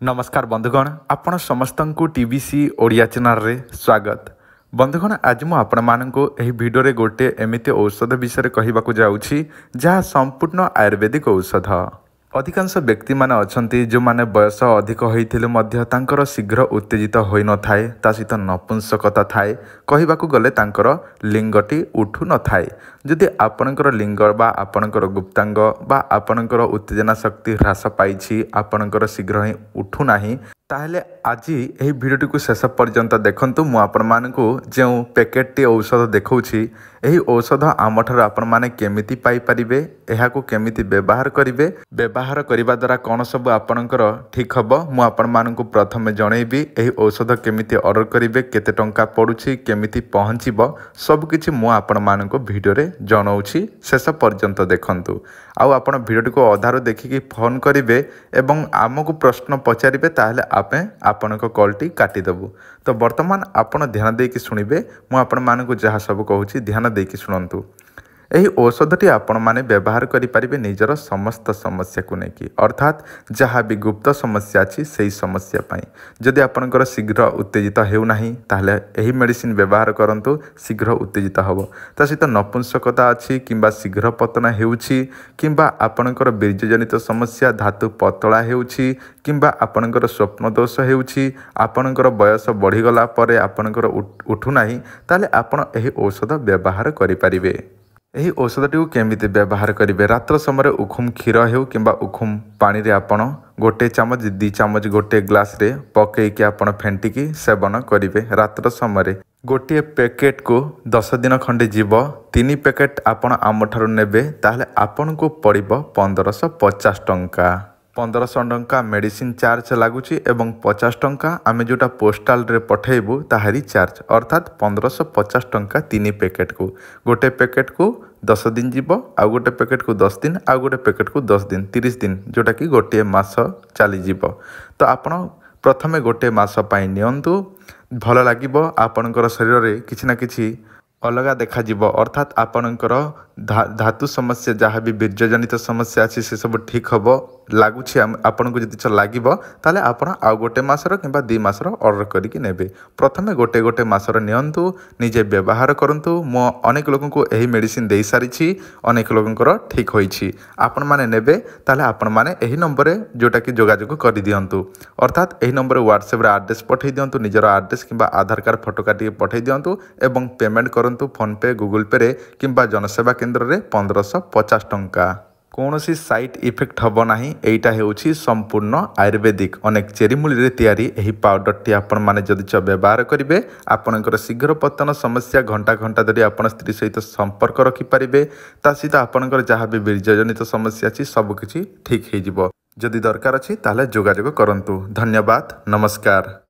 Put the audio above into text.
नमस्कार बंधुगण आपण समस्त को टीवीसी ओडिया चैनल रे स्वागत। बंधुगण आज मु आपण मानको एही वीडियो रे गोटे एमिति औषध विषय कहबाकू जाउछि जहाँ संपूर्ण आयुर्वेदिक औषध। अधिकांश व्यक्ति माने अछंती जो माने बयस अधिक होइथिले मध्य तांकर शीघ्र उत्तेजित होई न थाए ता सहित नपुंसकता थाए कहबाकू गले तांकर लिंगटी उठू न थाए। जदि आपणकर लिंग बा आपणकर गुप्तांग बा आपणकर उत्तेजना शक्ति ह्रास पाइछि आपणकर शीघ्र ही उठू नाही ताहले आज यही भिडियोटी को शेष पर्यंत देखंतु। मु आपण मानकु जो पैकेटटी औषध देखौछि एही औषध आमठार आपण माने केमिति पाई परिबे एहाकू केमिति व्यवहार करिवे व्यवहार करिबा द्वारा कोन सब आपणकर ठीक हबो मु आपण मानकु प्रथमे जणैबी एही औषध केमिति ऑर्डर करिवे केते टंका पडुछि केमिति पहुँचीबो सब किछि मु आपण मानकु भिडियो रे जणाउछि शेष पर्यंत देखंतु। आउ आपण भिडियोटी को अधारो देखिकी फोन करिवे एवं आमको प्रश्न पचारिबे ताहले आपे आपनक कॉलटी काटिदेबु। तो वर्तमान आपण ध्यान देकी सुनिबे मु आपण मानकु जहाँ सब कहूछि ध्यान देकी सुनंतु। एही औषधटी आपण माने व्यवहार करि परिबे निजर समस्त समस्या को नेकी अर्थात जहाँ भी गुप्त समस्या अछि सेही समस्या पाई। जदि आपनकर शीघ्र उत्तेजित हेउ नाही ताहले एही मेडिसिन व्यवहार करंतु शीघ्र उत्तेजित हबो। ता सहित नपुंसकता अछि किंबा शीघ्र पतन हेउछि किंबा आपनकर बीर्यजनित समस्या धातु पतला हेउछि किंबा आपनकर स्वप्न दोष हेउछि आपनकर बयस बढ़ी गला परे आपनकर उठू नाही ताहले आपण एही औषध व्यवहार करि परिबे। एही औषधटी को केमिति व्यवहार करेंगे रात्र समय उखुम क्षीर हो कि उखुम पानी रे आपण गोटे चामच 2 चामच गोटे ग्लास रे पकईकि आपण फेंटिकी सेवन करेंगे रात्र समय। गोटे पैकेट को 10 दिन खंडे जीव 3 पैकेट आपण आमठार नेबे ताहले आपण को पड़िबो 1550 टंका। 1500 टंका मेडिसिन चार्ज लगुच एवं 50 टंका आमे जोटा पोस्टाल रे पठेबू ताहारी चार्ज अर्थात 1550 टंका 3 पैकेट को। गोटे पैकेट को 10 दिन जीव आ गोटे पैकेट को 10 दिन आ गोटे पैकेट को 10 दिन 30 दिन जोटा कि गोटे मास चली जीव। तो आपण प्रथमे गोटे मास पाई नियंतु भल लागिबो आपनकर शरीर रे किछि ना किछि अलगा देखा जीव अर्थात आपनकर धातु समस्या जहाँ भी बीर्यजनित समस्या अच्छी से सब ठीक हम लगुच आपन को जब लगे ताले आपण आउ गोटे मासर किंबा 2 मासर ऑर्डर करके नेबे। प्रथमे गोटे गोटे मासर नियंतु निजे व्यवहार करंतु। मो अनेक लोगों को यही मेडिसिन दे सारी अनेक लोगों ठीक होइछि आपण माने नेबे ताले आपण माने एही नंबर रे जोटा कि जोगाजोग कर दियंतु अर्थात एही नंबर व्हाट्सएप रे एड्रेस पठै दियंतु निजर एड्रेस किंबा आधार कार्ड फोटो काटी पठै दियंतु एवं पेमेंट करंतु फोन पे गूगल पे रे किंबा जनसेवा केंद्र रे 1550 टंका। कौनसी साइड इफेक्ट हब नाही एटा हेउछि संपूर्ण आयुर्वेदिक अनेक चेरीमूली रे तैयारी एही पाउडर टी आपण माने जदि व्यवहार करिवे आपनकर शीघ्र पतन समस्या घंटा घंटा धरी आपण स्त्री सहित संपर्क रखि परिबे ता सहित आपनकर जहाँ भी बीर्यजनित समस्या अछि सब किछि ठीक हे जिवो। जदि दरकार अछि ताले जोगाजोग करंतु। धन्यवाद नमस्कार।